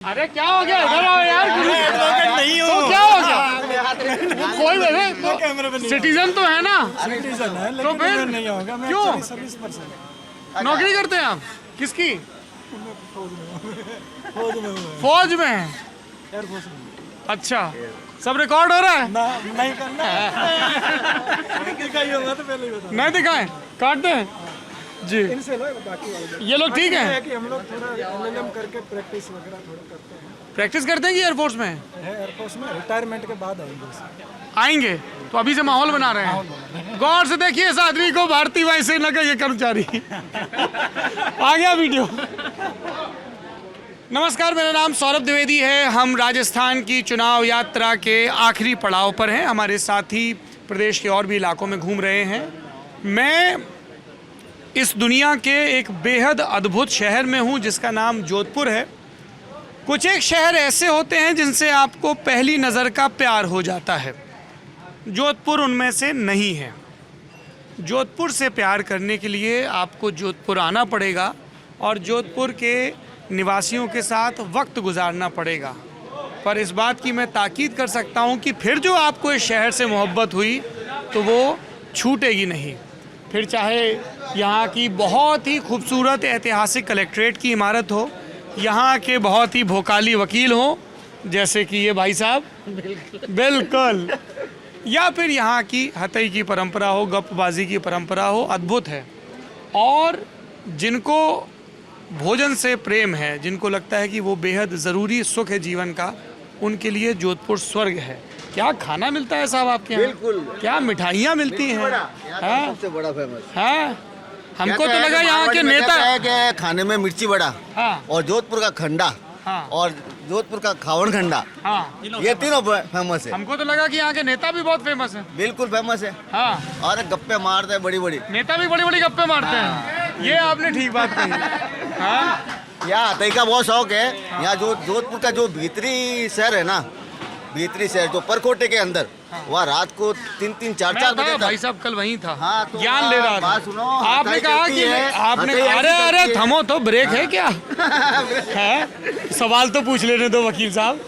अरे क्या हो गया, इधर आओ यार। एडवोकेट नहीं हूँ तो क्या हो गया? कोई नहीं, सिटीजन तो है ना। सिटीजन है तो लेकिन फिर मैं नहीं होगा। मैं क्यों? एक्चुअली सर्विस पर्सन नौकरी करते हैं आप? किसकी? फौज में हूँ। फौज में हैं? एयरफोर्स में। अच्छा, सब रिकॉर्ड हो रहा है? ना नहीं करना दिखाई होगा तो पहले ही बता। नहीं दिखाएं, काट दें जी। इनसे लो बाकी वाले। ये लोग ठीक है है? कि हम लोग थोड़ा एलएलएम करके प्रैक्टिस वगैरह थोड़ा करते हैं। प्रैक्टिस करते हैं कि एयरफोर्स में है एयरफोर्स में रिटायरमेंट के बाद आएंगे। आएंगे? तो अभी से माहौल बना रहे हैं। गौर से देखिए इस आदमी को, भारतीय वायुसेना का ये कर्मचारी। आ गया वीडियो। नमस्कार, मेरा नाम सौरभ द्विवेदी है। हम राजस्थान की चुनाव यात्रा के आखिरी पड़ाव पर हैं। हमारे साथी प्रदेश के और भी इलाकों में घूम रहे हैं। मैं इस दुनिया के एक बेहद अद्भुत शहर में हूं जिसका नाम जोधपुर है। कुछ एक शहर ऐसे होते हैं जिनसे आपको पहली नज़र का प्यार हो जाता है। जोधपुर उनमें से नहीं है। जोधपुर से प्यार करने के लिए आपको जोधपुर आना पड़ेगा और जोधपुर के निवासियों के साथ वक्त गुजारना पड़ेगा। पर इस बात की मैं ताकीद कर सकता हूं कि फिर जो आपको इस शहर से मोहब्बत हुई तो वो छूटेगी नहीं। फिर चाहे यहाँ की बहुत ही खूबसूरत ऐतिहासिक कलेक्ट्रेट की इमारत हो, यहाँ के बहुत ही भोकाली वकील हो जैसे कि ये भाई साहब, बिल्कुल, या फिर यहाँ की हथई की परंपरा हो, गप्पबाजी की परंपरा हो, अद्भुत है। और जिनको भोजन से प्रेम है, जिनको लगता है कि वो बेहद ज़रूरी सुख है जीवन का, उनके लिए जोधपुर स्वर्ग है। क्या खाना मिलता है साहब आपके यहाँ? बिल्कुल। क्या मिठाइयाँ मिलती हैं? हाँ? सबसे बड़ा फेमस हाँ? हमको तो लगा यहाँ के नेता है कि खाने में मिर्ची बड़ा, हाँ और जोधपुर का खंडा, हाँ और जोधपुर का खावन खंडा, हाँ, ये तीनों फेमस है। हमको तो लगा कि यहाँ के नेता भी बहुत फेमस है। बिल्कुल फेमस है। हाँ, और गप्पे मारते हैं बड़ी बड़ी। नेता भी बड़ी बड़ी गप्पे मारते हैं। ये आपने ठीक बात कही। हाँ, यहाँ हथई का बहुत शौक है। यहाँ जोधपुर का जो भीतरी शहर है ना, भीतरी शहर जो परकोटे के अंदर, वहाँ रात को 3-3, 4-4 मैं बजे था, तक। भाई साहब कल वहीं था। हाँ, तो ज्ञान ले रहा था। बात सुनो, आपने हथई कहा चलती कि है, आपने, हथई ऐसी अरे अरे चलती है। थमो तो, ब्रेक है क्या? है, सवाल तो पूछ लेने दो वकील साहब।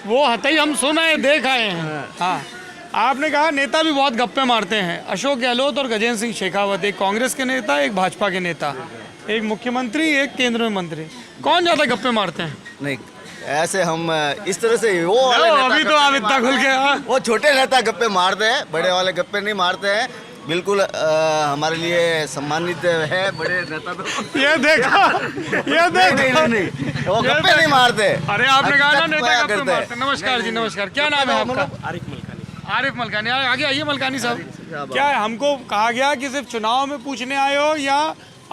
वो हथई हम सुन आए, देख आए हैं। हाँ, आपने कहा नेता भी बहुत गप्पे मारते हैं। अशोक गहलोत और गजेंद्र सिंह शेखावत, एक कांग्रेस के नेता, एक भाजपा के नेता, एक मुख्यमंत्री, एक केंद्र में मंत्री। कौन ज्यादा गप्पे मारते हैं? नहीं, ऐसे हम इस तरह से वो वाले लो, नेता अभी तो गप्पे आप नहीं इतना खुल के, हाँ। वो छोटे नेता गप्पे मारते हैं, बड़े वाले गप्पे नहीं मारते हैं। बिल्कुल हमारे लिए सम्मानित है बड़े नेता तो। ये देखो, ये देखो। नहीं, वो गप्पे नहीं मारते। अरे आपने कहा ना हकीकत नेता बयां गप्पे करते हैं। मारते हैं। नमस्कार जी, नमस्कार। क्या नाम है आपका? आरिफ मलकानी। आगे आइए मलकानी साहब। क्या है, हमको कहा गया कि सिर्फ चुनाव में पूछने आए हो या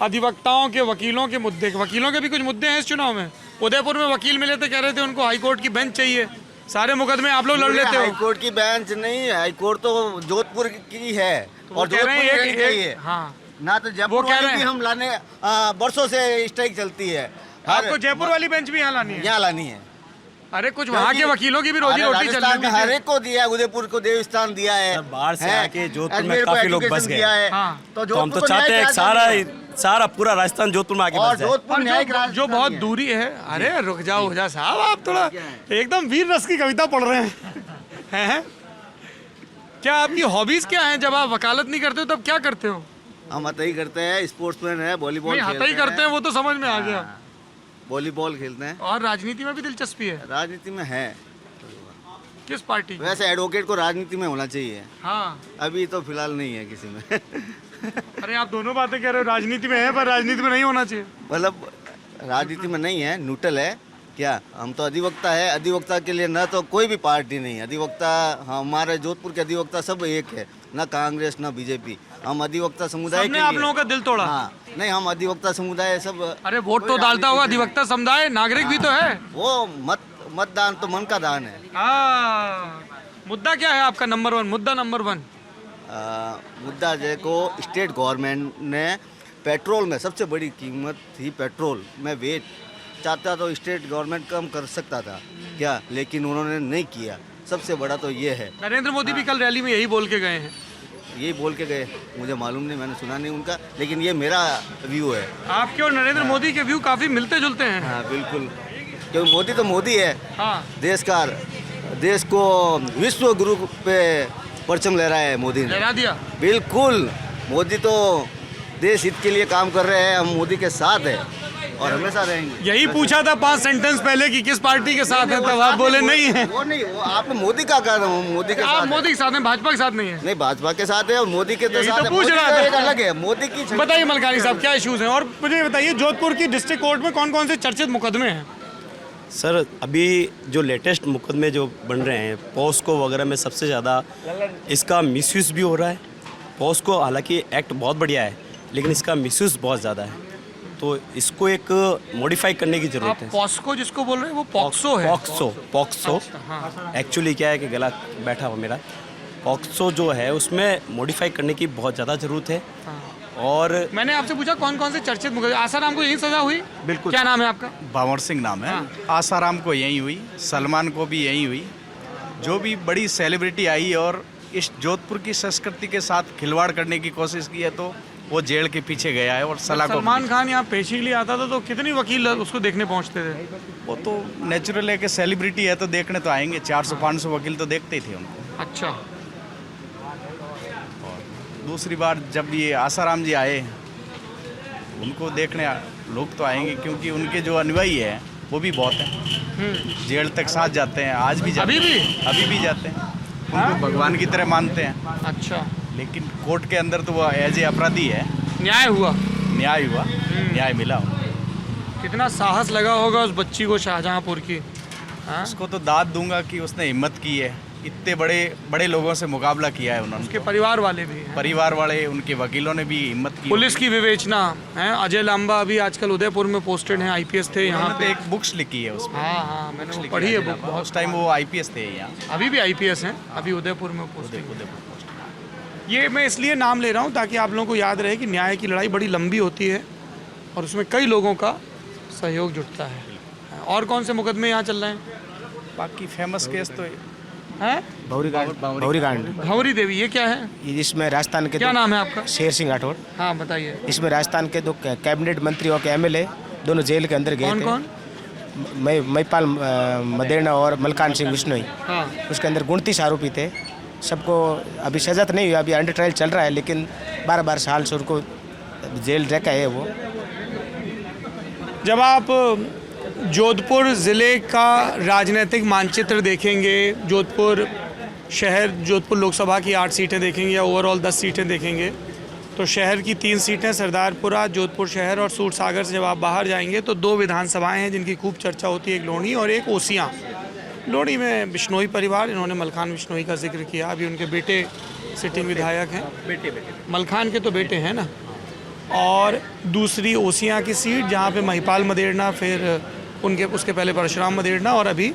अधिवक्ताओं के, वकीलों के मुद्दे? वकीलों के भी कुछ मुद्दे हैं इस चुनाव में। उदयपुर में वकील मिले थे, कह रहे थे उनको हाईकोर्ट की बेंच चाहिए। सारे मुकदमे आप लोग लड़ लेते हो। हाईकोर्ट की बेंच नहीं, हाईकोर्ट तो जोधपुर की है, और कह रहे हैं जोधपुर एक- की चाहिए। हाँ, ना तो वो जयपुर कह रहे वाली भी हैं। हम लाने बरसों से स्ट्राइक चलती है। आपको जयपुर वाली बेंच भी यहाँ लानी है? यहाँ लानी है। अरे कुछ वहाँ के वकीलों की भी रोजी अरे रोटी चल राजस्थान में रही हर है। एक को दिया है, उदयपुर को देवस्थान दिया है, बाहर से हैं? आके जोधपुर में अजमेर को काफी लोग बस एजुकेशन गए। दिया है। हाँ। तो हम जोधपुर तो को चाहते हैं न्यायिक कि सारा राजधानी सारा पूरा राजस्थान जोधपुर में आगे और बस जाए। जोधपुर और न्यायिक जो राजधानी बहुत है। दूरी है। अरे रुक जाओ हो जा साहब, आप थोड़ा एकदम वीर रस की कविता पढ़ रहे हैं। क्या आपकी हॉबीज क्या हैं? जब आप वकालत नहीं करते हो तब क्या करते हो? हम हथई करते हैं, स्पोर्ट्समैन है, वॉलीबॉल नहीं, हथई करते हैं वो तो समझ में आ गया। वॉलीबॉल खेलते हैं। और राजनीति में भी दिलचस्पी है? राजनीति में है। किस पार्टी की? वैसे एडवोकेट को राजनीति में होना चाहिए, हाँ, अभी तो फिलहाल नहीं है किसी में। अरे आप दोनों बातें कह रहे हो, राजनीति में है पर राजनीति में नहीं होना चाहिए। मतलब राजनीति में नहीं है, न्यूट्रल है। क्या हम तो अधिवक्ता है, अधिवक्ता के लिए ना तो कोई भी पार्टी नहीं, अधिवक्ता हमारे जोधपुर के अधिवक्ता सब एक है, ना कांग्रेस ना बीजेपी। हम अधिवक्ता समुदाय के सबने लिए। आप लोगों का दिल तोड़ा। हाँ, नहीं, हम अधिवक्ता समुदाय सब। अरे वोट तो डालता होगा अधिवक्ता समुदाय, नागरिक भी तो है। वो मतदान तो मन का दान है। हाँ, मुद्दा क्या है आपका? नंबर 1 मुद्दा, नंबर 1 मुद्दा देखो, स्टेट गवर्नमेंट ने पेट्रोल में सबसे बड़ी कीमत थी, पेट्रोल में वेट चाहता तो स्टेट गवर्नमेंट कम कर सकता था क्या, लेकिन उन्होंने नहीं किया। सबसे बड़ा तो ये है। नरेंद्र मोदी भी कल रैली में यही बोल के गए हैं। यही बोल के गए, मुझे मालूम नहीं, मैंने सुना नहीं उनका, लेकिन ये मेरा व्यू है। आपके और नरेंद्र मोदी के व्यू काफी मिलते जुलते हैं। हाँ बिल्कुल। क्योंकि मोदी तो मोदी है, हाँ देश को विश्व गुरु पे परचम लहरा है मोदी ने। लहरा दिया। बिल्कुल, मोदी तो देश हित के लिए काम कर रहे हैं, हम मोदी के साथ हैं और हमेशा रहेंगे। यही पूछा था 5 सेंटेंस पहले कि किस पार्टी के साथ है, तब आप बोले नहीं है। वो नहीं, वो आपने मोदी का कहा था, मोदी के आप साथ मोदी के साथ हैं, भाजपा के साथ नहीं है। नहीं, भाजपा के साथ है और मोदी के यही साथ तो है। पूछ मोदी रहा का था। एक अलग है, मोदी की छवि- बताइए मलकानी साहब क्या इश्यूज हैं, और मुझे बताइए जोधपुर की डिस्ट्रिक्ट कोर्ट में कौन कौन से चर्चित मुकदमे हैं? सर अभी जो लेटेस्ट मुकदमे जो बन रहे हैं पॉस्को वगैरह में सबसे ज़्यादा इसका मिसयूज़ भी हो रहा है। पॉस्को हालांकि एक्ट बहुत बढ़िया है लेकिन इसका मिसयूज़ बहुत ज़्यादा है, तो इसको एक मॉडिफाई करने की आप ज़रूरत है। पॉस्को जिसको बोल रहे हैं वो पॉक्सो है। पॉक्सो हाँ। एक्चुअली क्या है कि गला बैठा हुआ मेरा, पॉक्सो जो है उसमें मॉडिफाई करने की बहुत ज़्यादा ज़रूरत है। और मैंने आपसे पूछा कौन कौन से चर्चित मुकदमे, आसाराम को यही सजा हुई? बिल्कुल। क्या नाम है आपका? भावर सिंह नाम है। आसाराम को यहीं हुई, सलमान को भी यहीं हुई। जो भी बड़ी सेलिब्रिटी आई और इस जोधपुर की संस्कृति के साथ खिलवाड़ करने की कोशिश की है तो वो जेल के पीछे गया है और सलाह को। सलमान खान यहाँ पेशी के लिए आता था तो कितनी वकील उसको देखने पहुँचते थे? वो तो नेचुरल है कि सेलिब्रिटी है तो देखने तो आएंगे, 400-500 वकील तो देखते ही थे उनको। अच्छा। दूसरी बार जब ये आसाराम जी आए उनको देखने लोग तो आएंगे क्योंकि उनके जो अनुयायी हैं वो भी बहुत हैं, जेल तक साथ जाते हैं, आज भी जाते अभी हैं, अभी भी जाते हैं, उनको भगवान की तरह मानते हैं। अच्छा। लेकिन कोर्ट के अंदर तो वो एज ए अपराधी है। न्याय हुआ? न्याय हुआ, न्याय मिला उनको। कितना साहस लगा होगा उस बच्ची को शाहजहांपुर की। हाँ? उसको तो दाद दूंगा कि उसने हिम्मत की है, इतने बड़े बड़े लोगों से मुकाबला किया है उन्होंने। उसके परिवार वाले भी हैं। परिवार वाले, उनके वकीलों ने भी हिम्मत की। पुलिस की विवेचना है। अजय लांबा अभी आजकल उदयपुर में पोस्टेड हैं, आईपीएस थे यहाँ उन्होंने पे। तो एक बुक्स लिखी है उसमें। हाँ हाँ, मैंने वो लिखी पढ़ी है अजय बुक। लांबा। बहुत उस टाइम वो आईपीएस थे यहाँ। अभी भी आईपीएस हैं, अभी उदयपुर में पोस्टेड। ये मैं इसलिए नाम ले रहा हूँ ताकि आप लोगों को याद रहे कि न्याय की लड़ाई बड़ी लंबी होती है और उसमें कई लोगों का सहयोग जुटता है। और कौन से मुकदमे यहाँ चल रहे हैं? बाकी फेमस केस तो हैं? भौरी कांड। भंवरी देवी, ये क्या है? इसमें राजस्थान के क्या नाम है आपका? शेर सिंह राठौड़। हाँ बताइए। इसमें राजस्थान के 2 कैबिनेट मंत्री और के एमएलए दोनों जेल के अंदर गए कौन थे। कौन? महिपाल मदेरणा और मलकान सिंह बिश्नोई। हाँ। उसके अंदर 29 आरोपी थे। सबको अभी सजा तो नहीं हुई, अभी अंडर ट्रायल चल रहा है, लेकिन 12 साल से उनको जेल रखा है। वो जब आप जोधपुर ज़िले का राजनीतिक मानचित्र देखेंगे, जोधपुर शहर, जोधपुर लोकसभा की 8 सीटें देखेंगे या ओवरऑल 10 सीटें देखेंगे, तो शहर की 3 सीटें सरदारपुरा, जोधपुर शहर और सूरसागर से जब आप बाहर जाएंगे तो 2 विधानसभाएं हैं जिनकी खूब चर्चा होती है, एक लोहड़ी और एक ओसियाँ। लोहड़ी में बिश्नोई परिवार, इन्होंने मलखान बिश्नोई का जिक्र किया, अभी उनके बेटे सिटिंग विधायक हैं। बेटे मलखान के तो बेटे हैं ना। और दूसरी ओसियाँ की सीट जहाँ पे महिपाल मदेरणा, फिर उनके उसके पहले परशुराम मदेरणा और अभी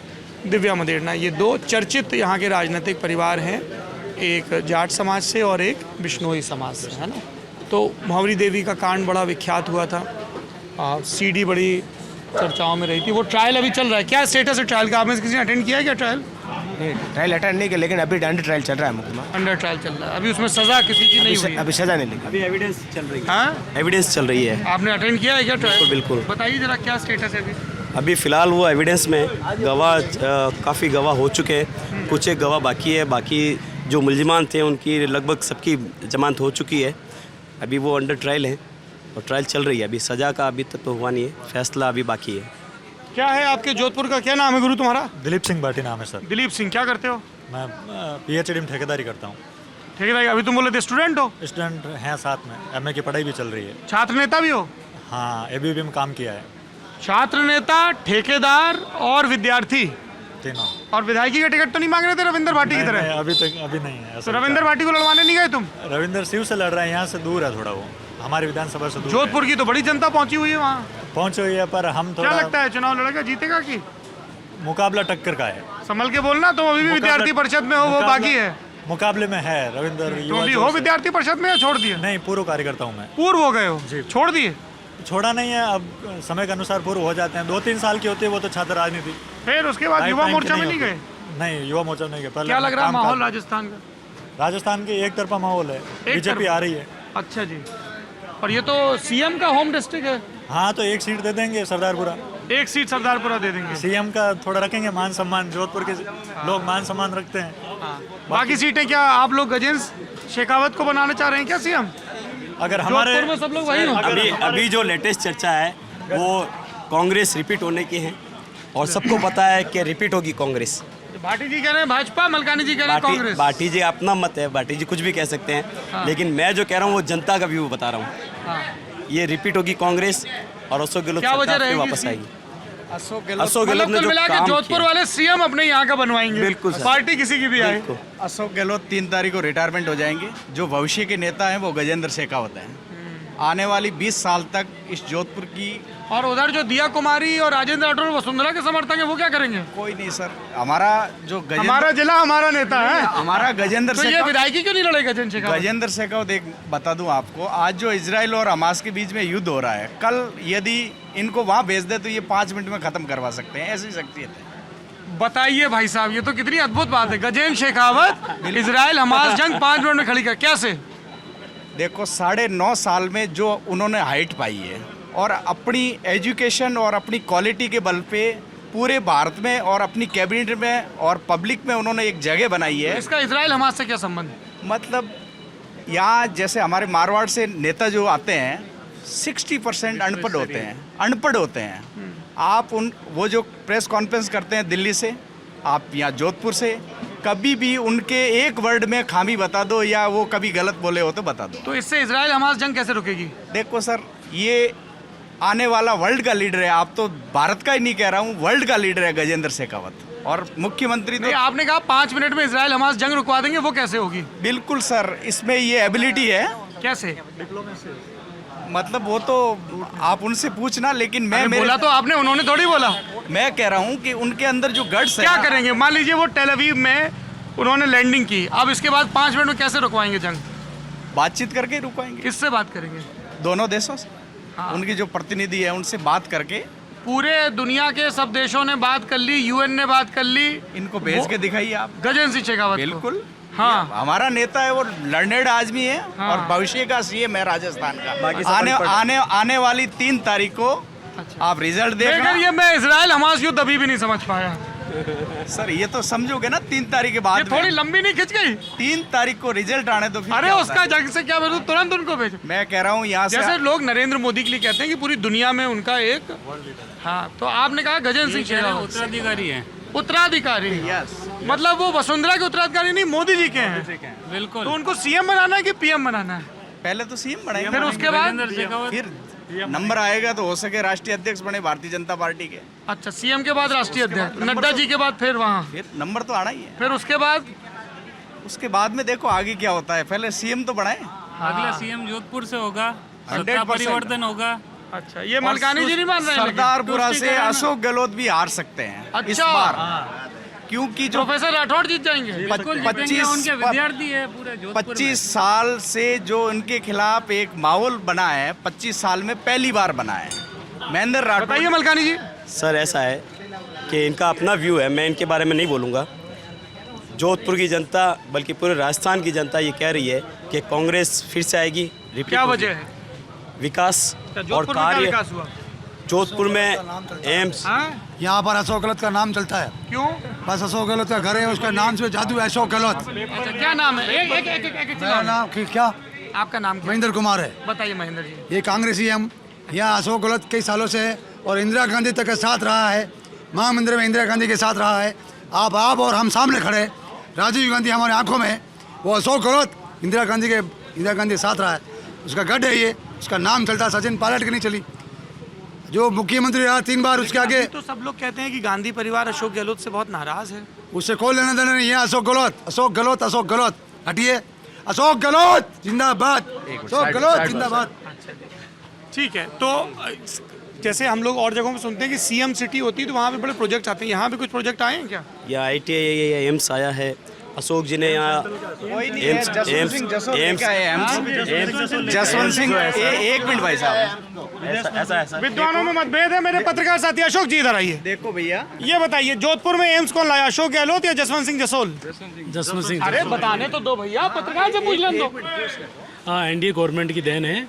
दिव्या मदेरणा, ये 2 चर्चित यहाँ के राजनीतिक परिवार हैं, एक जाट समाज से और एक बिश्नोई समाज से, है ना। तो भंवरी देवी का कांड बड़ा विख्यात हुआ था, सीडी बड़ी चर्चाओं में रही थी। वो ट्रायल अभी चल रहा है, क्या स्टेटस है ट्रायल का? आपने किसी ने अटेंड किया है क्या ट्रायल? ट्रायल अटेंड नहीं किया, लेकिन अभी अंडर ट्रायल चल रहा है मुकदमा। अंडर ट्रायल चल रहा है, अभी उसमें सजा किसी की नहीं हुई है। अभी सजा नहीं लगी। अभी एविडेंस चल रही है। हाँ, एविडेंस चल रही है। आपने अटेंड किया है क्या ट्रायल? बिल्कुल। बताइए जरा क्या स्टेटस है अभी? अभी फ़िलहाल वो एविडेंस में गवाह काफ़ी गवाह हो चुके हैं, कुछ एक गवाह बाकी है। बाकी जो मुलजिमान थे उनकी लगभग सबकी जमानत हो चुकी है। अभी वो अंडर ट्रायल है और ट्रायल चल रही है। अभी सज़ा का अभी तक तो हुआ नहीं है, फैसला अभी बाकी है। क्या है आपके जोधपुर का, क्या नाम है गुरु तुम्हारा? दिलीप सिंह भाटी नाम है सर। दिलीप सिंह, क्या करते हो? मैं पीएचडी में ठेकेदारी करता हूँ। ठेकेदारी? अभी तुम बोले थे स्टूडेंट हो? स्टूडेंट हैं, साथ में एमए की पढ़ाई भी चल रही है। छात्र नेता भी हो? हाँ, एबीवीपी में काम किया है। छात्र नेता, ठेकेदार और विद्यार्थी तीनों। और विधायकी का टिकट तो नहीं मांग रहे थे रविंदर भाटी की तरह? अभी नहीं है। तो रविंदर भाटी को लड़वाने नहीं गए तुम? रविंदर शिव से लड़ रहे हैं, यहाँ से दूर है थोड़ा, वो हमारी विधानसभा से दूर जोधपुर की तो बड़ी जनता पहुंची हुई है वहाँ। पहुँच हुई है, पर हम क्या थोड़ा लगता है चुनाव लड़ेगा, जीतेगा कि? मुकाबला टक्कर का है। संभल के बोलना, तुम अभी भी विद्यार्थी परिषद में हो, वो बाकी है। मुकाबले में है रविंदर। तुम भी हो विद्यार्थी परिषद में या छोड़ दिए? नहीं, पूर्व कार्यकर्ता हूँ मैं। पूर्व हो गए हो? छोड़ दिए? छोड़ा नहीं है, अब समय के अनुसार पूर्व हो जाते हैं। 2-3 साल की होती है वो तो छात्र राजनीति। फिर उसके बाद युवा मोर्चा में नहीं गए? नहीं, युवा मोर्चा नहीं गए। क्या लग रहा है माहौल राजस्थान का? राजस्थान के एक तरफा माहौल है, बीजेपी आ रही है। अच्छा जी। और ये तो सीएम का होम डिस्ट्रिक्ट है। हाँ तो एक सीट दे देंगे सरदारपुरा। एक सीट सरदारपुरा दे देंगे। सीएम का थोड़ा रखेंगे मान सम्मान, जोधपुर के लोग मान सम्मान रखते हैं। बाकी सीटें क्या आप लोग गजेंद्र शेखावत को बनाना चाह रहे हैं क्या सीएम? अगर हमारे जोधपुर में सब लोग वही हों। अभी जो लेटेस्ट चर्चा है वो कांग्रेस रिपीट होने की है और सबको पता है कि रिपीट होगी कांग्रेस। भाटी जी कह रहे हैं भाजपा, मलकानी जी कह रहे हैं कांग्रेस। भाटी जी अपना मत है, भाटी जी कुछ भी कह सकते हैं, लेकिन मैं जो कह रहा हूँ वो जनता का व्यू बता रहा हूँ। ये रिपीट होगी कांग्रेस और अशोक गहलोत क्या वजह सरकार फिर रहेगी वापस इसकी? आएगी। अशोक अशोक गहलोत मतलब ने कुल जो मिला के काम जोधपुर किया, वाले सीएम अपने यहाँ का बनवाएंगे। बिल्कुल सर। पार्टी किसी की भी आए। बिल्कुल। अशोक गहलोत 3 तारीख को रिटायरमेंट हो जाएंगे। जो भविष्य के नेता हैं वो गजेंद्र शेखावत हैं। आने वाली 20 साल तक इस जोधपुर की और उधर जो दिया कुमारी और राजेंद्र राठौर वसुंधरा के समर्थक है वो क्या करेंगे? कोई नहीं सर। हमारा जो हमारा जिला हमारा नेता है। हमारा गजेंद्र तो ये शेखावत, विधायकी क्यों नहीं लड़ेगा गजेंद्र शेखावत? गजेंद्र शेखावत एक बता दूं आपको, आज जो इजराइल और हमास के बीच में युद्ध हो रहा है, कल यदि इनको वहां भेज दे तो ये 5 मिनट में खत्म करवा सकते हैं, ऐसी शख्सियत है। बताइए भाई साहब, ये तो कितनी अद्भुत बात है। गजेंद्र शेखावत इजराइल हमास जंग 5 मिनट में खड़ी कर, कैसे? देखो 9.5 साल में जो उन्होंने हाइट पाई है और अपनी एजुकेशन और अपनी क्वालिटी के बल पे पूरे भारत में और अपनी कैबिनेट में और पब्लिक में उन्होंने एक जगह बनाई है। इसका इजराइल हमास से क्या संबंध? मतलब यहाँ जैसे हमारे मारवाड़ से नेता जो आते हैं 60% अनपढ़ होते हैं। आप वो जो प्रेस कॉन्फ्रेंस करते हैं दिल्ली से, आप यहाँ जोधपुर से, कभी भी उनके एक वर्ड में खामी बता दो या वो कभी गलत बोले हो तो बता दो। तो इससे इजराइल हमास जंग कैसे रुकेगी? देखो सर, ये आने वाला वर्ल्ड का लीडर है। आप तो भारत का ही नहीं कह रहा हूँ, वर्ल्ड का लीडर है गजेंद्र शेखावत। और मुख्यमंत्री नहीं, तो आपने कहा 5 मिनट में इजराइल हमास जंग रुकवा देंगे, वो कैसे होगी? बिल्कुल सर, इसमें ये एबिलिटी है। कैसे? मतलब वो तो आप उनसे पूछना, लेकिन मैं अरे बोला तो आपने, उन्होंने थोड़ी बोला। मैं कह रहा हूँ कि उनके अंदर जो गट्स है। क्या करेंगे? मान लीजिए वो टेल अवीव में उन्होंने लैंडिंग की, अब इसके बाद 5 मिनट में कैसे रुकवाएंगे जंग? बातचीत करके रुकवाएंगे। किससे बात करेंगे? दोनों देशों से। उनकी जो प्रतिनिधि है उनसे बात करके। पूरे दुनिया के सब देशों ने बात कर ली, यूएन ने बात कर ली। इनको भेज के दिखाइए आप गजेंद्र सिंह शेखावत को। बिल्कुल। हाँ, हमारा नेता है, वो लर्नेड आदमी है। हाँ। और भविष्य का सीएम है राजस्थान बाकी का। सब आने वाली 3 तारीख को आप रिजल्ट देखना। लेकिन ये मैं इजराइल हमास युद्ध अभी भी नहीं समझ पाया। सर ये तो समझोगे ना 3 तारीख के ये बाद थोड़ी में। लंबी नहीं खिंच गई? 3 तारीख को रिजल्ट आने तो फिर अरे क्या उसका होता है? जंग से क्या मतलब, तुरंत उनको भेजो। मैं कह रहा हूँ यहाँ से जैसे लोग नरेंद्र मोदी के लिए कहते हैं कि पूरी दुनिया में उनका एक, हाँ, तो आपने कहा गजेंद्र सिंह शेखावत उत्तराधिकारी है। उत्तराधिकारी। यस। मतलब वो वसुंधरा के उत्तराधिकारी नहीं, मोदी जी के हैं। बिल्कुल। तो उनको सीएम बनाना है कि पीएम बनाना है? पहले तो सीएम बनाएंगे, फिर उसके बाद गजेंद्र शेखावत फिर नंबर आएगा तो हो सके राष्ट्रीय अध्यक्ष बने भारतीय जनता पार्टी के। अच्छा, सीएम के बाद राष्ट्रीय अध्यक्ष, नड्डा जी के बाद फिर वहाँ, फिर नंबर तो आना ही है। फिर उसके बाद में देखो आगे क्या होता है। पहले सीएम तो बनाए। अगला सीएम जोधपुर से होगा, सत्ता 100% परिवर्तन होगा। अच्छा, ये मलकानी जी नहीं मान रहे हैं लेकिन? सरदारपुरा से अशोक गहलोत भी हार सकते हैं इस अच्छा। बार, क्योंकि जो प्रोफेसर राठौड़ जीत जाएंगे। बिल्कुल जीतेंगे, उनके विद्यार्थी है पूरे जोधपुर में। 25 साल से जो उनके खिलाफ एक माहौल बना है, 25 साल में पहली बार बना है। महेंद्र राठौड़। बताइए मलकानी जी। सर ऐसा है कि इनका अपना व्यू है, मैं इनके बारे में नहीं बोलूँगा। जोधपुर की जनता बल्कि पूरे राजस्थान की जनता ये कह रही है कि कांग्रेस फिर से आएगी, रिपीट क्या होगी। वजह है? विकास और जोधपुर में क्या कार्य। विकास हुआ? जोधपुर में एम्स, हाँ? यहाँ पर अशोक गहलोत का नाम चलता है। क्यों? बस अशोक गहलोत का घर है, उसका नाम से जादू है अशोक गहलोत। अच्छा, क्या नाम है? एक मेरा नाम क्या? आपका नाम क्या? महेंद्र कुमार है। बताइए महेंद्र जी। ये कांग्रेसी है। हम यहाँ अशोक गहलोत कई सालों से है और इंदिरा गांधी तक के साथ रहा है। महामंदिर में इंदिरा गांधी के साथ रहा है। आप और हम सामने खड़े, राजीव गांधी हमारे आंखों में, वो अशोक गहलोत इंदिरा गांधी के साथ रहा है। उसका गढ़ है ये, उसका नाम चलता है। सचिन पायलट की नहीं चली, जो मुख्यमंत्री रहा 3 बार, उसके आगे। तो सब लोग कहते हैं कि गांधी परिवार अशोक गहलोत से बहुत नाराज है। उससे कोई लेना देना नहीं है। अशोक गहलोत, अशोक गहलोत, अशोक गहलोत, हटिए। अशोक गहलोत जिंदाबाद, अशोक गहलोत जिंदाबाद। ठीक है, तो जैसे हम लोग और जगहों में सुनते हैं कि सीएम सिटी होती है तो वहाँ पे बड़े प्रोजेक्ट आते हैं, यहाँ पे कुछ प्रोजेक्ट आए हैं क्या? या ITI एम्स आया है। अशोक जी ने यहाँ जसवंत सिंह, एक मिनट भाई साहब। ऐसा विद्वानों में मतभेद है। मेरे पत्रकार साथी अशोक जी इधर आइए। देखो भैया, ये बताइए, जोधपुर में एम्स कौन लाया, अशोक गहलोत या जसवंत सिंह जसोल? जसवंत सिंह अरे बताने तो दो भैया, पत्रकार से पूछ लें दो। हाँ, एनडीए गवर्नमेंट की देन है,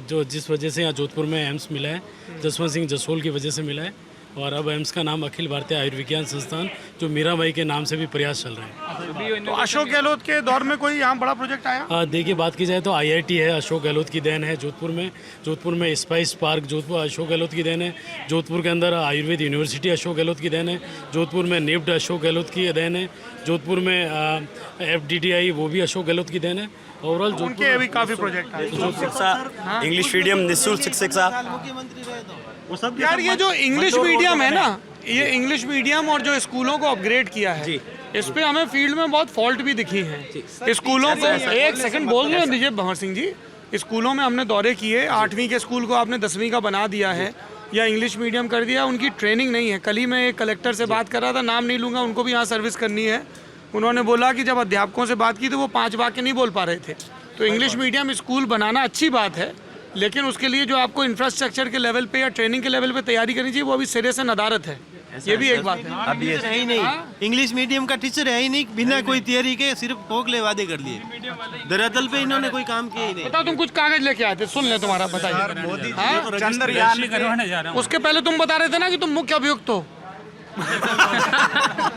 जो जिस वजह से यहाँ जोधपुर में एम्स मिला है, जसवंत सिंह जसोल की वजह से मिला है। और अब एम्स का नाम अखिल भारतीय आयुर्विज्ञान संस्थान, जो मीराबाई के नाम से भी प्रयास चल रहे हैं। तो अशोक गहलोत के दौर में कोई यहाँ बड़ा प्रोजेक्ट आया? देखिए, बात की जाए तो आईआईटी है, अशोक गहलोत की देन है जोधपुर में स्पाइस पार्क जोधपुर अशोक गहलोत की देन है। जोधपुर के अंदर आयुर्वेद यूनिवर्सिटी अशोक गहलोत की देन है। जोधपुर में निफ्ट अशोक गहलोत की देन है। जोधपुर में FDTI वो भी अशोक गहलोत की देन है। ओवरऑल उनके अभी काफी प्रोजेक्ट आए। शिक्षा, इंग्लिश मीडियम, निःशुल्क शिक्षा। यार ये जो इंग्लिश मीडियम है ना, ये इंग्लिश मीडियम और जो स्कूलों को अपग्रेड किया है, इस पे हमें फील्ड में बहुत फॉल्ट भी दिखी है। स्कूलों को एक सेकंड बोल दीजिए भंवर सिंह जी, स्कूलों में हमने दौरे किए, 8वीं के स्कूल को आपने 10वीं का बना दिया है या इंग्लिश मीडियम कर दिया, उनकी ट्रेनिंग नहीं है। कल ही मैं एक कलेक्टर से बात कर रहा था, नाम नहीं लूँगा, उनको भी यहाँ सर्विस करनी है। उन्होंने बोला कि जब अध्यापकों से बात की तो वो 5 वाक्य नहीं बोल पा रहे थे। तो इंग्लिश मीडियम स्कूल बनाना अच्छी बात है, लेकिन उसके लिए जो आपको इंफ्रास्ट्रक्चर के लेवल पे या ट्रेनिंग के लेवल पे तैयारी करनी चाहिए, वो अभी सिरे से नदारत है। ये भी एक बात है। अभी है ही नहीं, इंग्लिश मीडियम का टीचर है ही नहीं, बिना कोई थियरी के सिर्फ खोखले वादे कर लिए। दरअसल पे इन्होंने कोई काम किया ही नहीं। बताओ, तुम कुछ कागज लेके आए थे, सुन ले तुम्हारा, बताइए। रजिस्ट्रेशन करवाने जा रहा हूँ। उसके पहले तुम बता रहे थे ना कि तुम मुख्य अभियुक्त हो।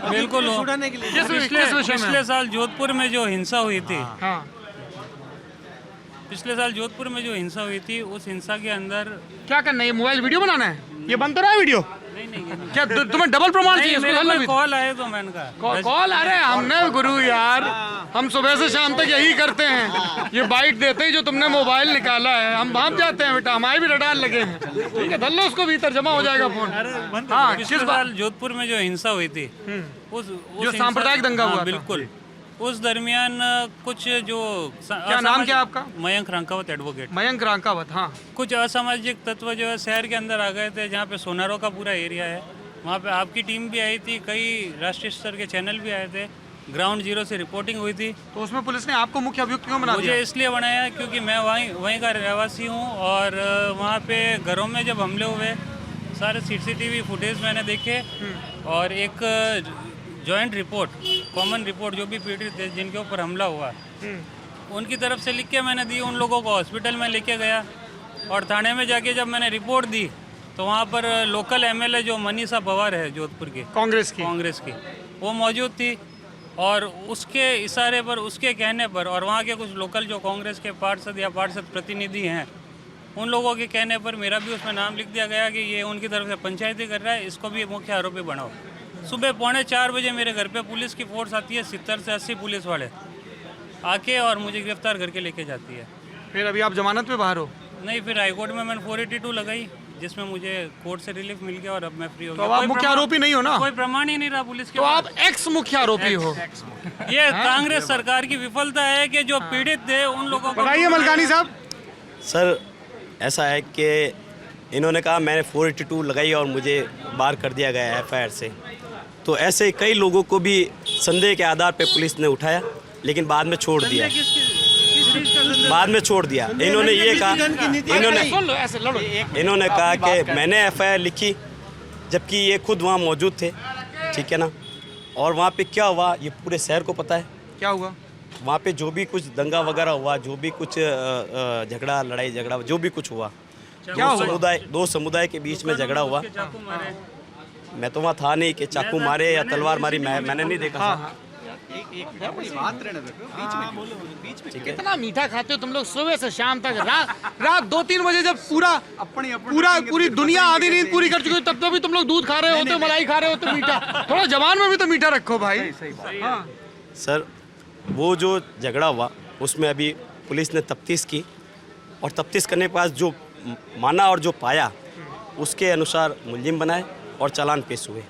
बिल्कुल हो। पिछले साल जोधपुर में जो हिंसा हुई थी, हाँ, पिछले साल जोधपुर में जो हिंसा हुई थी, उस हिंसा के अंदर क्या करना है? ये मोबाइल वीडियो बनाना है? ये बन तो रहा है वीडियो? क्या तुम्हें डबल प्रमाण चाहिए? मेरे कॉल आए तो मैंने कहा कॉल आ रहे हैं। हमने गुरु यार, हम सुबह से शाम तक यही करते हैं। ये बाइट देते ही जो तुमने मोबाइल निकाला है, हम भाप जाते हैं बेटा, हमारे भी रडार लगे हैं। ठीक है, धर लो उसको, भीतर जमा हो जाएगा फोन। हाँ, पिछले साल जोधपुर में जो हिंसा हुई थी, उस जो सांप्रदायिक दंगा हुआ था। बिल्कुल, उस दरमियान कुछ जो क्या नाम क्या आपका? मयंक रांकावत, एडवोकेट मयंक रांकावत। हाँ, कुछ असामाजिक तत्व जो है शहर के अंदर आ गए थे, जहाँ पे सोनारो का पूरा एरिया है, वहाँ पे आपकी टीम भी आई थी, कई राष्ट्रीय स्तर के चैनल भी आए थे, ग्राउंड जीरो से रिपोर्टिंग हुई थी। तो उसमें पुलिस ने आपको मुख्य अभियुक्त क्यों बना दिया? मुझे इसलिए बनाया क्योंकि मैं वहीं का रहवासी हूँ, और वहाँ पे घरों में जब हमले हुए, सारे CCTV फुटेज मैंने देखे, और एक जॉइंट रिपोर्ट, कॉमन रिपोर्ट, जो भी पीड़ित थे जिनके ऊपर हमला हुआ, उनकी तरफ से लिख के मैंने दी। उन लोगों को हॉस्पिटल में लेके गया, और थाने में जाके जब मैंने रिपोर्ट दी तो वहाँ पर लोकल MLA जो मनीषा पवार है जोधपुर की, कांग्रेस की, वो मौजूद थी। और उसके इशारे पर, उसके कहने पर, और वहाँ के कुछ लोकल जो कांग्रेस के पार्षद या पार्षद प्रतिनिधि हैं, उन लोगों के कहने पर मेरा भी उसमें नाम लिख दिया गया कि ये उनकी तरफ से पंचायती कर रहा है, इसको भी मुख्य आरोपी बनाओ। सुबह 3:45 बजे मेरे घर पे पुलिस की फोर्स आती है, 70 से 80 पुलिस वाले आके, और मुझे गिरफ्तार करके लेके जाती है। फिर अभी आप जमानत पे बाहर हो? नहीं, फिर हाईकोर्ट में मैंने 482 लगाई, जिसमें मुझे कोर्ट से रिलीफ मिल गया, और अब मैं फ्री हो गया। तो आप मुख्य आरोपी नहीं हो ना? कोई प्रमाण ही नहीं रहा पुलिस के। तो आप एक्स मुख्य आरोपी हो। ये कांग्रेस सरकार की विफलता है कि जो पीड़ित थे उन लोगों को। बताइए मलकानी साहब। सर, ऐसा है कि इन्होंने कहा मैंने 482 लगाई और मुझे बाहर कर दिया गया है FIR से। तो ऐसे कई लोगों को भी संदेह के आधार पे पुलिस ने उठाया, लेकिन बाद में छोड़ दिया। इन्होंने ये कहा, इन्होंने कहा कि मैंने FIR लिखी, जबकि ये खुद वहाँ मौजूद थे। ठीक है ना? और वहाँ पे क्या हुआ ये पूरे शहर को पता है। क्या हुआ वहाँ पे? जो भी कुछ दंगा वगैरह हुआ, जो भी कुछ झगड़ा, लड़ाई झगड़ा, जो भी कुछ हुआ, दो समुदाय के बीच में झगड़ा हुआ। मैं तो वहाँ था नहीं कि चाकू मारे या तलवार मारी, मैंने नहीं देखा। कितना मीठा खाते हो तुम लोग सुबह से शाम तक। रात 2-3 बजे जब पूरी दुनिया आधी नींद पूरी कर चुकी है, तब तो भी तुम लोग दूध खा रहे होते, मलाई खा रहे होते, मीठा। थोड़ा जवान में भी तो मीठा रखो भाई। हाँ। सर, वो जो झगड़ा हुआ उसमें अभी पुलिस ने तफ्तीश की, और तफ्तीश करने के बाद जो माना और जो पाया, उसके अनुसार मुलजिम बनाए और चालान पेश हुए,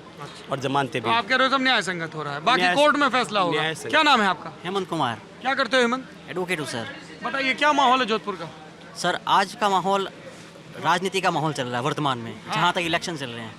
और जमानतें भी। आप कह रहे हो सब न्याय संगत हो रहा है, बाकी कोर्ट में फैसला होगा। क्या नाम है आपका? हेमंत कुमार। क्या करते हो हेमंत? एडवोकेट हूँ सर। बताइए क्या माहौल है जोधपुर का? सर, आज का माहौल राजनीति का माहौल चल रहा है वर्तमान में, जहाँ तक इलेक्शन चल रहे हैं।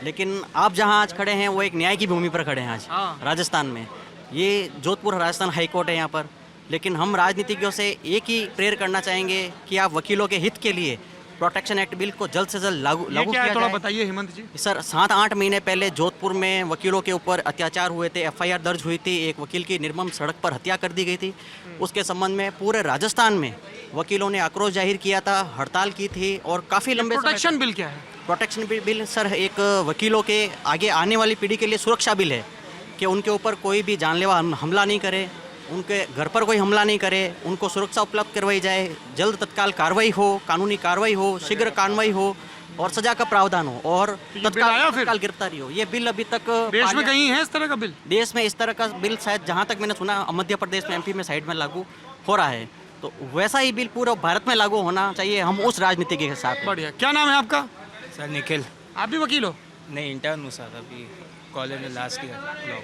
लेकिन आप जहाँ आज खड़े हैं वो एक न्याय की भूमि पर खड़े हैं आज, राजस्थान में। ये जोधपुर राजस्थान हाईकोर्ट है यहाँ पर। लेकिन हम राजनीतिज्ञों से एक ही प्रेयर करना चाहेंगे कि आप वकीलों के हित के लिए प्रोटेक्शन एक्ट बिल को जल्द से जल्द लागू ये लागू क्या है किया थोड़ा जाए। बताइए हेमंत जी। सर 7-8 महीने पहले जोधपुर में वकीलों के ऊपर अत्याचार हुए थे, एफआईआर दर्ज हुई थी, एक वकील की निर्मम सड़क पर हत्या कर दी गई थी। उसके संबंध में पूरे राजस्थान में वकीलों ने आक्रोश जाहिर किया था, हड़ताल की थी और काफ़ी लंबे प्रोटेक्शन बिल क्या है? प्रोटेक्शन बिल सर एक वकीलों के आगे आने वाली पीढ़ी के लिए सुरक्षा बिल है कि उनके ऊपर कोई भी जानलेवा हमला नहीं करे, उनके घर पर कोई हमला नहीं करे, उनको सुरक्षा उपलब्ध करवाई जाए, जल्द तत्काल कार्रवाई हो, कानूनी कार्रवाई हो, शीघ्र कार्रवाई हो और सजा का प्रावधान हो और बिल आया फिर? तत्काल गिरफ्तारी हो। ये बिल अभी तक देश में कहीं है इस तरह का बिल? देश में इस तरह का बिल शायद जहाँ तक मैंने सुना मध्य प्रदेश में, एमपी में साइड में लागू हो रहा है। तो वैसा ही बिल पूरा भारत में लागू होना चाहिए, हम उस राजनीति के साथ। बढ़िया। क्या नाम है आपका? सर निखिल। आप भी वकील हो? नहीं, इंटर्न हूँ सर, अभी कॉलेज में लास्ट ईयर लॉ।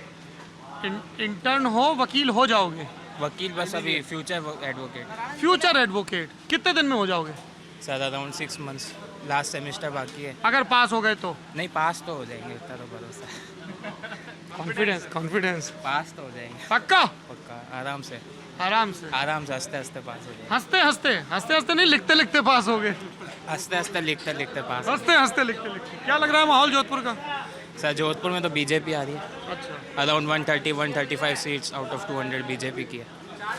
इंटर्न हो, वकील हो जाओगे? वकील बस अभी फ्यूचर एडवोकेट। फ्यूचर एडवोकेट कितने दिन में हो जाओगे? Sir around 6 months, last semester बाकी है। अगर पास हो गए तो? नहीं, पास तो हो जाएंगे, इतना तो भरोसा। Confidence confidence. पास तो हो जाएंगे पक्का? पक्का, आराम से आराम से हंसते हंसते पास हो जाएंगे। हंसते हंसते नहीं, लिखते लिखते पास हो गए? हंसते हंसते लिखते लिखते पास हो हंसते हंसते लिखते लिखते। क्या लग रहा है माहौल जोधपुर का? जाएंगे। सर जोधपुर में तो बीजेपी आ रही है। अच्छा। Around 135 seats out of 200 BJP की है।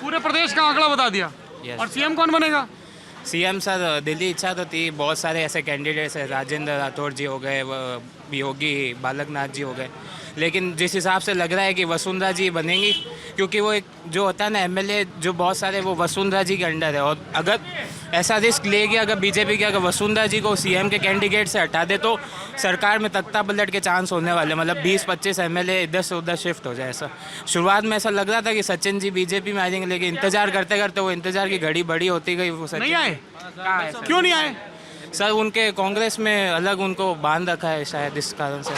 पूरे प्रदेश का आंकड़ा बता दिया। Yes. और सीएम कौन बनेगा? सीएम सर दिल्ली इच्छा तो थी, बहुत सारे ऐसे कैंडिडेट्स हैं, राजेंद्र राठौड़ जी हो गए, योगी बालकनाथ जी हो गए, लेकिन जिस हिसाब से लग रहा है कि वसुंधरा जी बनेंगी, क्योंकि वो एक जो होता है ना एमएलए जो बहुत सारे वो वसुंधरा जी के अंडर है, और अगर ऐसा रिस्क लेगी अगर बीजेपी की, अगर वसुंधरा जी को सीएम के कैंडिडेट से हटा दे तो सरकार में तख्ता पलट के चांस होने वाले, मतलब 20-25 एमएलए इधर से उधर शिफ्ट हो जाए। ऐसा शुरुआत में ऐसा लग रहा था कि सचिन जी बीजेपी में आ जाएंगे, लेकिन इंतजार करते करते वो इंतजार की घड़ी बड़ी होती गई। वो नहीं आए? कहाँ है सर? क्यों नहीं आए? सर उनके कांग्रेस में अलग उनको बांध रखा है शायद, इस कारण से।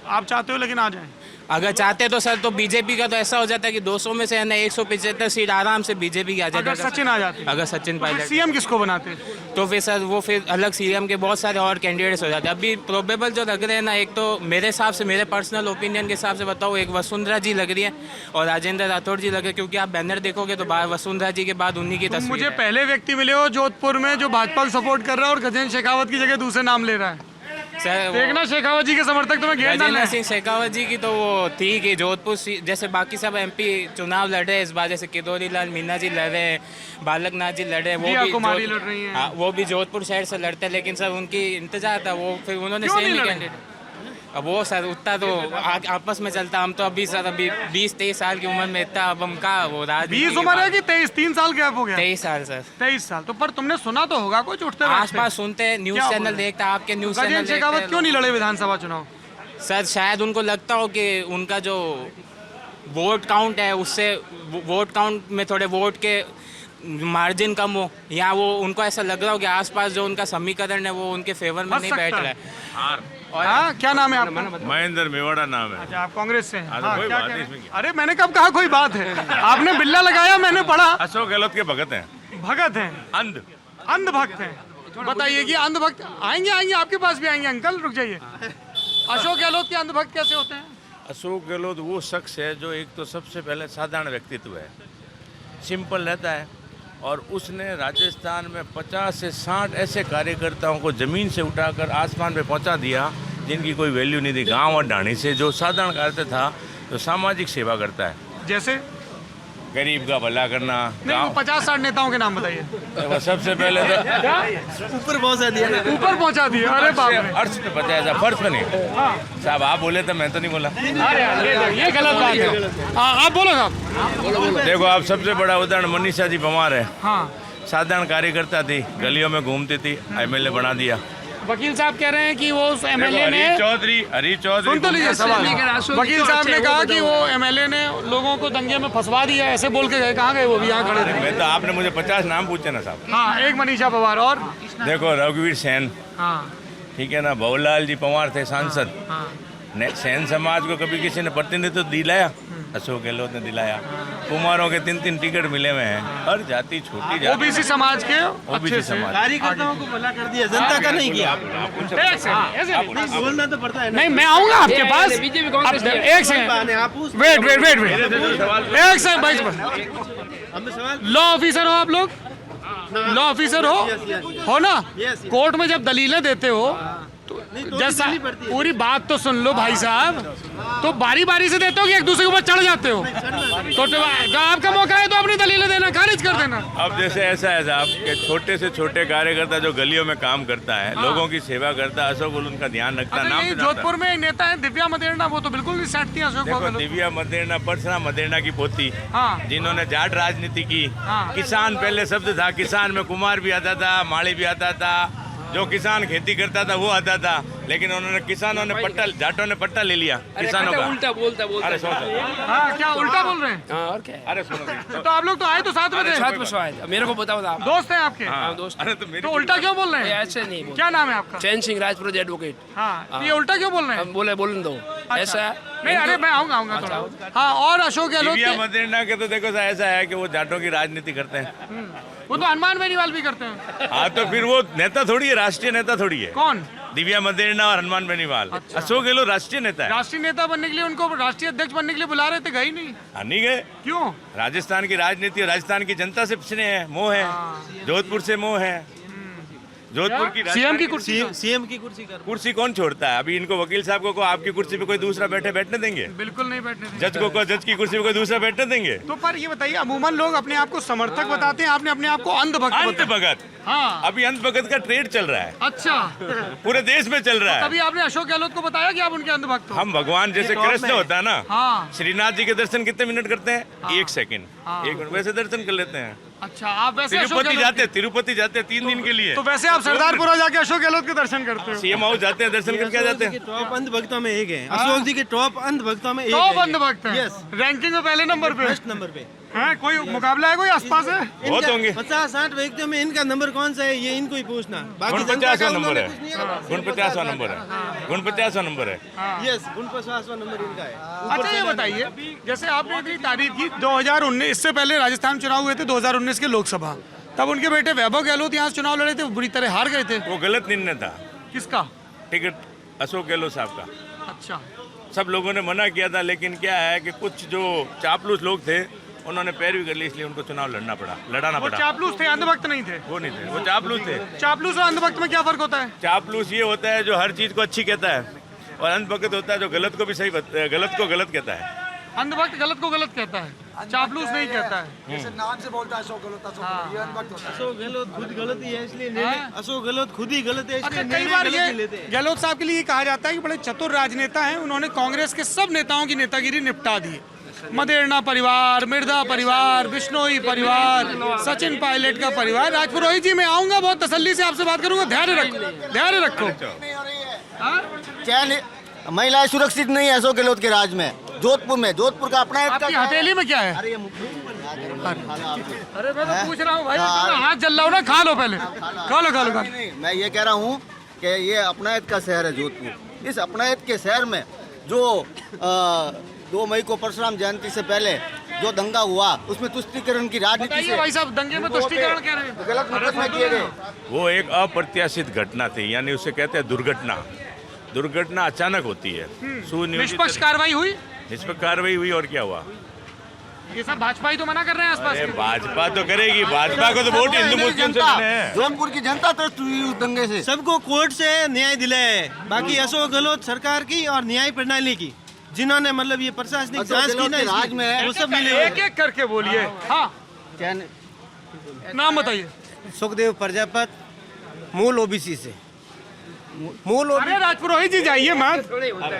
आप चाहते हो लेकिन आ जाए? अगर चाहते तो सर तो बीजेपी का तो ऐसा हो जाता है कि 200 में से है ना 175 सीट आराम से बीजेपी की आ जाती। अगर सचिन आ जाते? अगर सचिन पायलट सीएम किसको बनाते? तो फिर सर वो फिर अलग सीएम के बहुत सारे और कैंडिडेट्स हो जाते हैं। अभी प्रोबेबल जो लग रहे हैं ना, एक तो मेरे हिसाब से, मेरे पर्सनल ओपिनियन के हिसाब से बताओ, एक वसुंधरा जी लग रही है और राजेंद्र राठौड़ जी लग रहे हैं, क्योंकि आप बैनर देखोगे तो वसुंधरा जी के बाद उन्हीं की तस्वीर मुझे है। पहले व्यक्ति मिले हो जोधपुर में जो भाजपा को सपोर्ट कर रहा है और गजेंद्र शेखावत की जगह दूसरे नाम ले रहा है। सर देखना शेखावत जी के समर्थक तुम्हें घेर डालना राजेंद्र है। सिंह शेखावत जी की तो वो थी कि जोधपुर जैसे बाकी सब एमपी चुनाव लड़ रहे हैं इस बार, जैसे किदोरी लाल मीना जी लड़ रहे हैं, बालकनाथ जी लड़ रहे हैं, दिया कुमारी लड़ रही हैं। हाँ, वो भी जोधपुर शहर से लड़ते हैं, लेकिन सर उनकी इंतजार था, वो फिर उन्होंने क्यों सेम नहीं ही लड़े? कैंडिडेट। अब वो सर उतना तो आपस में चलता, हम तो अभी सर अभी 20-23 साल की उम्र में इतना, अब हम कहाँ वो 20 उम्र है कि 23? 3 साल गैप हो गया? 23 साल सर। 23 साल। तो पर तुमने सुना तो होगा कुछ उठते आसपास सुनते हैं, न्यूज़ क्या चैनल बोल रहे? देखता, आपके न्यूज़ चैनल गजेंद्र शेखावत क्यों नहीं लड़े विधानसभा चुनाव? सर शायद उनको लगता हो कि उनका जो वोट काउंट है उससे वोट काउंट में थोड़े वोट के मार्जिन कम हो, या वो उनको ऐसा लग रहा हो कि आसपास जो उनका समीकरण है वो उनके फेवर में फंस नहीं सकता बैठ है। रहा है। हाँ, क्या नाम है आपका? महेंद्र मेवाड़ा नाम है। अच्छा, आप कांग्रेस से हैं? हाँ, तो हाँ, कोई क्या बात कह नहीं रहे इसमें हैं? क्या। अरे मैंने कब कहा कोई बात है? आपने बिल्ला लगाया, मैंने पढ़ा। अशोक गहलोत के भगत हैं, भगत हैं, अंध। अंधभक्त हैं। बताइए कि अंधभक्त आएंगे आएंगे आपके पास भी आएंगे। अंकल रुक जाइए। अशोक गहलोत के अंधभक्त कैसे होते हैं? अशोक गहलोत वो शख्स है जो एक तो सबसे पहले साधारण व्यक्तित्व है, सिंपल रहता है, और उसने राजस्थान में 50 से 60 ऐसे कार्यकर्ताओं को ज़मीन से उठाकर आसमान पे पहुंचा दिया जिनकी कोई वैल्यू नहीं थी। गांव और ढाणी से जो साधारण कार्य था, तो सामाजिक सेवा करता है, जैसे गरीब का भला करना। नहीं, वो 50-60 नेताओं के नाम बताइए। वो सबसे पहले तो ऊपर पहुंचा दिया। अरे बाप रे। अर्श पे पहुंचाया था, फर्श पे नहीं। साहब आप बोले तो मैं तो नहीं बोला। ये गलत बात है। हाँ, आप बोलो साहब। देखो, आप सबसे बड़ा उदाहरण मनीषा जी पंवार है। हाँ, साधारण कार्यकर्ता थी, गलियों में घूमती थी, एमएलए बना दिया। वकील साहब कह रहे हैं कि वो उस एमएलए ने, हरीश चौधरी सुन तो लीजिए सवाल। वकील साहब ने कहा कि वो एमएलए ने लोगों को दंगे में फंसवा दिया, ऐसे बोल के गए। कहाँ गए वो? भी यहाँ खड़े थे। मैं तो, आपने मुझे 50 नाम पूछे ना साहब। हाँ, एक मनीषा पवार और देखो, रघुवीर सेन, हाँ ठीक है ना, भवलाल जी पंवार थे सांसद। हाँ। सेन समाज को कभी किसी ने प्रतिनिधित्व दिलाया? अशोक गहलोत ने दिलाया। कुमारों के 3-3 टिकट मिले हुए हैं, हर जाति, छोटी जाति, ओबीसी समाज के ओबीसी समाज। कार्यकर्ताओं को भला कर दिया, जनता का नहीं किया। बोलना तो पड़ता है। नहीं, मैं आऊंगा आपके पास। एक सेकंड, वेट एक सेकंड भाई। लॉ ऑफिसर हो आप लोग? लॉ ऑफिसर हो ना? कोर्ट में जब दलीलें देते हो तो जैसा पूरी बात तो सुन लो भाई साहब, तो बारी बारी से देते हो कि एक दूसरे के ऊपर चढ़ जाते हो? तो जब आपका मौका है तो अपनी दलीलें देना, खारिज कर देना। अब जैसे ऐसा है साहब कि छोटे से छोटे कार्यकर्ता जो गलियों में काम करता है, लोगों की सेवा करता है, अशोक उनका ध्यान रखता है। नाम जोधपुर में एक नेता है दिव्या मदेरणा, वो तो बिल्कुल नहीं सैटती है अशोक देखो, दिव्या मदेरणा परशुराम मदेरणा की पोती, जिन्होंने जाट राजनीति की। किसान पहले शब्द था, किसान में कुमार भी आता था, माली भी आता था, जो किसान खेती करता था वो आता था, लेकिन उन्होंने किसानों ने पट्टा, जाटों ने पट्टा ले लिया किसानों का। उल्टा बोलता अरे सुनो, हाँ क्या उल्टा बोल रहे हैं? और क्या है? अरे सुनो, तो आप लोग तो आए तो साथ में थे, साथ में आए, मेरे को बताओ आप दोस्त हैं आपके? हाँ, दोस्त। अरे तो उल्टा क्यों बोल रहे हैं? ऐसे नहीं बोल। क्या नाम है आपका? चैन सिंह राजपुर एडवोकेट। हाँ, ये उल्टा क्यों बोल रहे हैं? बोलने दो। ऐसा नहीं, अरे मैं आऊंगा थोड़ा। हाँ, और अशोक गहलोत दिव्या मदेरणा के तो देखो ऐसा है कि वो जाटों की राजनीति करते हैं। वो तो हनुमान बेनीवाल भी करते हैं। हाँ, तो फिर वो नेता थोड़ी है, राष्ट्रीय नेता थोड़ी है। कौन? दिव्या मदेरणा और हनुमान बेनीवाल। अशोक गहलोत राष्ट्रीय नेता है। राष्ट्रीय नेता बनने के लिए उनको राष्ट्रीय अध्यक्ष बनने के लिए बुला रहे थे, गए नहीं? नहीं गए। क्यों? राजस्थान की राजनीति और राजस्थान की जनता से स्नेह है, मोह है, जोधपुर से मोह है। जोधपुर की सीएम की कुर्सी, सीएम की कुर्सी कुर्सी कौन छोड़ता है? अभी इनको वकील साहब को आपकी कुर्सी पे कोई दूसरा बैठने देंगे? बिल्कुल नहीं बैठने देंगे। जज को जज की कुर्सी पे कोई दूसरा बैठने देंगे? तो पर ये बताइए, अमूमन लोग अपने आप को समर्थक बताते हैं, आपने अपने आप को अंधभक्त भगत। हाँ, अभी अंधभगत का ट्रेड चल रहा है। अच्छा, पूरे देश में चल रहा है। तभी आपने अशोक गहलोत को बताया कि आप उनके अंधभक्त हो? हम भगवान जैसे कृष्ण होता है ना, हाँ, श्रीनाथ जी के दर्शन कितने मिनट करते हैं? 1 सेकंड, 1 मिनट, वैसे दर्शन कर लेते हैं। अच्छा, आप वैसे तिरुपति जाते हैं 3 दिन के लिए। तो वैसे आप सरदारपुरा जाके अशोक गहलोत के दर्शन करते हो? सीएम हाउस जाते हैं, दर्शन करके आ जाते हैं। टॉप अंध भक्तों में एक है, अशोक जी के टॉप अंध भक्तों में एक है। टॉप अंध भक्त हैं, रैंकिंग में पहले नंबर पे, फर्स्ट नंबर पे। हाँ, कोई मुकाबला है कोई आसपास है? बहुत होंगे। 50-60 व्यक्तियों में इनका नंबर कौन सा है, ये इनको ही पूछना। बाकी 49वां नंबर है, 49वां नंबर है, 49वां नंबर है। यस, 49वां नंबर इनका है। अच्छा, ये बताइए, जैसे आपने अभी तारीफ की 2019, इससे पहले राजस्थान चुनाव हुए थे 2019 के लोकसभा, तब उनके बेटे वैभव गहलोत यहाँ चुनाव लड़े थे, बुरी तरह हार गए थे। वो गलत निर्णय था। किसका? टिकट अशोक गहलोत साहब का। अच्छा, सब लोगों ने मना किया था, लेकिन क्या है कि कुछ जो चापलूस लोग थे उन्होंने पैरवी कर ली, इसलिए उनको चुनाव लड़ना वो पड़ा। चापलूस थे, अंधभक्त नहीं थे? वो नहीं थे, वो चापलूस थे। चापलूस और अंधभक्त में क्या फर्क होता है? चापलूस ये होता है जो हर चीज को अच्छी कहता है, और अंधभक्त होता है जो गलत को भी सही गलत को गलत कहता है। अंधभक्त गलत को गलत कहता है, चापलूस नहीं कहता है। जैसे नाम से बोलता है अशोक गहलोत, ये अनभक्त होता है। अशोक गहलोत खुद गलत ही है, इसलिए अशोक गहलोत खुद ही गलत है, अच्छा, इसलिए कई बार निर्णय ये गलत ही लेते हैं। गहलोत साहब के लिए ये कहा जाता है कि बड़े चतुर राजनेता हैं, उन्होंने कांग्रेस के सब नेताओं की नेतागिरी निपटा दी। मदेरणा परिवार, मिर्जा परिवार, बिश्नोई परिवार, सचिन पायलट का परिवार। राजपुरोहित जी, मैं आऊंगा, बहुत तसल्ली से आपसे बात करूंगा, धैर्य रखो। क्या महिलाएं सुरक्षित नहीं है अशोक गहलोत के राज में? जोधपुर का अपना आपकी हथेली में क्या है? अरे मैं तो पूछ रहा हूँ भाई, हाथ जल रहा हो ना, खा लो पहले, खा लो। नहीं, मैं ये कह रहा हूँ कि ये अपनायत का शहर है जोधपुर। इस अपनायत के शहर में जो 2 मई को परशुराम जयंती से पहले जो दंगा हुआ, उसमें तुष्टीकरण की राजनीति से भाई साहब, दंगे में तुष्टीकरण कह रहे हैं, गलत मुकदमे किए गए। वो एक अप्रत्याशित घटना थी, यानी उसे कहते हैं दुर्घटना अचानक होती है। निष्पक्ष कार्रवाई हुई? निष्पक्ष कार्रवाई हुई, और क्या हुआ? ये सब भाजपा ही तो मना कर रहे हैं आसपास। भाजपा तो करेगी, भाजपा को तो वोट हिंदू मुस्लिम से मिले हैं। जोधपुर की जनता त्रस्त हुई उस दंगे से। सबको कोर्ट से न्याय दिलाया है, बाकी अशोक गहलोत सरकार की और न्याय प्रणाली की, जिन्होंने मतलब ये प्रशासनिक जांच की ना, राज में वो सब मिले। एक करके बोलिए। हाँ, नाम बताइए। सुखदेव प्रजापत, मूल ओबीसी से। अरे राजपुरोहित जी जाइए मत।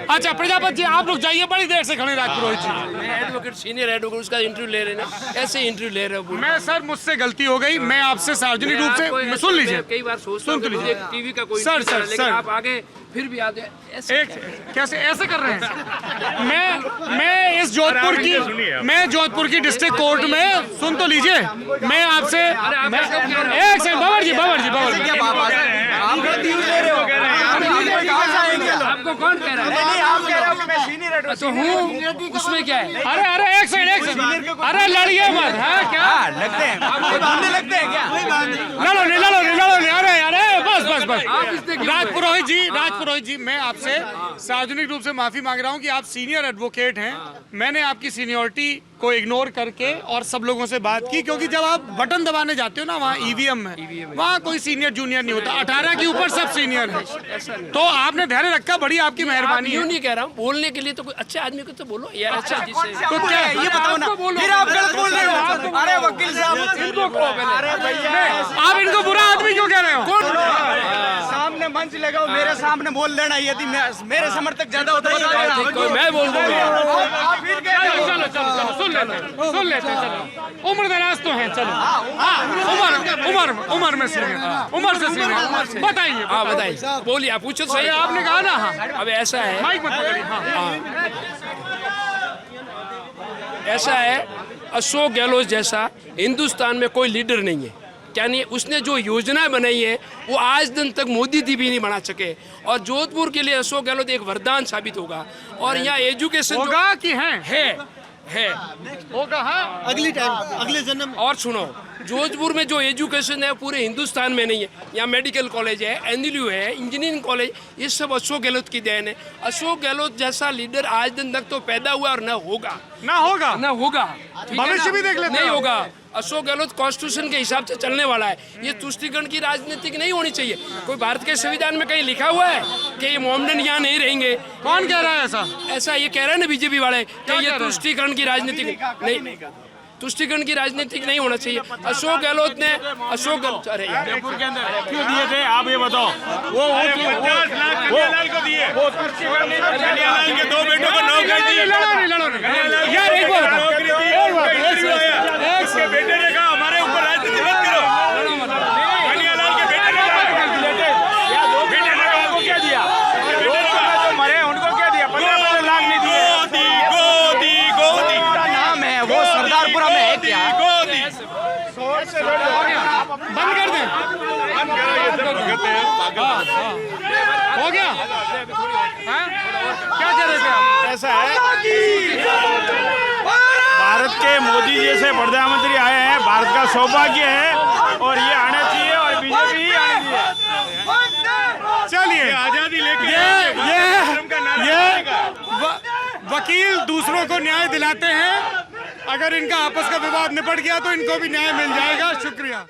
अच्छा प्रजापति जी, आप लोग जाइए, बड़ी देर से खड़े राजपुरोहित जी। एडवोकेट, सीनियर एडवोकेट, उसका इंटरव्यू ले रहे हैं, ऐसे इंटरव्यू ले रहे हो। मैं सर, मुझसे गलती हो गई, मैं आपसे सार्वजनिक रूप से सुन लीजिए। कई बार सुन तो लीजिए, टीवी का कोई सर, आप आगे फिर भी आते एक कैसे ऐसे कर रहे हैं? मैं जोधपुर की डिस्ट्रिक्ट कोर्ट में, सुन तो लीजिए, मैं आपसे एक सेकंड, बाबर जी आपको कौन कह रहा है? आप कह रहे हो कि मैं सीनियर एडवोकेट तो हूँ, उसमें क्या है? अरे एक सेकंड, अरे लड़िए मत। हाँ, क्या लगते हैं क्या? लड़ो नहीं। अरे बस। राजपुरोहित जी, मैं आपसे सार्वजनिक रूप से माफी मांग रहा हूँ कि आप सीनियर एडवोकेट हैं। मैंने आपकी सीनियरिटी को इग्नोर करके और सब लोगों से बात की, क्योंकि जब आप बटन दबाने जाते हो ना वहाँ ईवीएम में, वहाँ कोई सीनियर जूनियर नहीं होता, 18 के ऊपर सब सीनियर है। तो आपने धैर्य रखा, बड़ी आपकी मेहरबानी है। नहीं कह रहा हूँ, बोलने के लिए तो कोई अच्छे आदमी को तो बोलो यार, अच्छा जिससे तो क्या ये बताओ ना, फिर आप गलत बोल रहे हो। अरे वकील साहब, अरे भैया, आप इनको बुरा आदमी क्यों कह रहे हो? सामने मंच लगाओ, मेरे सामने बोल लेना, यदि मेरे समर्थक ज्यादा होता है मैं बोल दूंगा। सुन लेते हैं, चलो उम्र दराज तो है, चलो उम्र में सीनियर, उम्र से सीनियर, बताइए। हाँ बताइए, बोलिए, आप पूछो सही। आपने कहा ना, हाँ अब ऐसा है, माइक मत पकड़िए, हाँ ऐसा है, अशोक गहलोत जैसा हिंदुस्तान में कोई लीडर नहीं है। क्या नहीं, उसने जो योजनाएं बनाई है वो आज दिन तक मोदी जी भी नहीं बना सके, और जोधपुर के लिए अशोक गहलोत एक वरदान साबित होगा। और यहाँ एजुकेशन होगा कि है होगा, हाँ अगली टाइम, अगले जन्म। और सुनो, जोधपुर में जो एजुकेशन है पूरे हिंदुस्तान में नहीं है। यहाँ मेडिकल कॉलेज है, एनएलयू है, इंजीनियरिंग कॉलेज, ये सब अशोक गहलोत की देन है। अशोक गहलोत जैसा लीडर आज दिन तक तो पैदा हुआ और न होगा, भविष्य भी देख लेते नहीं होगा। अशोक गहलोत कॉन्स्टिट्यूशन के हिसाब से चलने वाला है। ये तुष्टिकरण की राजनीति नहीं होनी चाहिए। कोई भारत के संविधान में कहीं लिखा हुआ है कि ये मोहम्मदन यहाँ नहीं रहेंगे? कौन कह रहा है ऐसा? ऐसा ये कह रहे हैं ना बीजेपी वाले कि ये तुष्टिकरण की राजनीति नहीं, तुष्टिकरण की राजनीति नहीं होना चाहिए। अशोक गहलोत ने अरे यार क्यों दिए थे आप ये बताओ? वो कन्हैयालाल को दिए, कन्हैयालाल के 2 बेटों को नौकरी दी। यार एक बात उसके बेटे ने कहा हमारे ऊपर राजनीति मत करो। कन्हैयालाल के बेटे ने कहा क्या दिया? जो मरे उनको क्या दिया? 15 लाख नहीं दिए। गोदी नाम है वो सरदारपुरा में है क्या? बंद कर दें, हो गया। क्या कह रहे थे आप? ऐसा है, भारत के मोदी जैसे प्रधानमंत्री आए हैं, भारत का सौभाग्य है और ये आना चाहिए और बीजेपी ही आनी चाहिए। चलिए, आजादी लेके ये वकील दूसरों को न्याय दिलाते हैं। अगर इनका आपस का विवाद निपट गया तो इनको भी न्याय मिल जाएगा। शुक्रिया।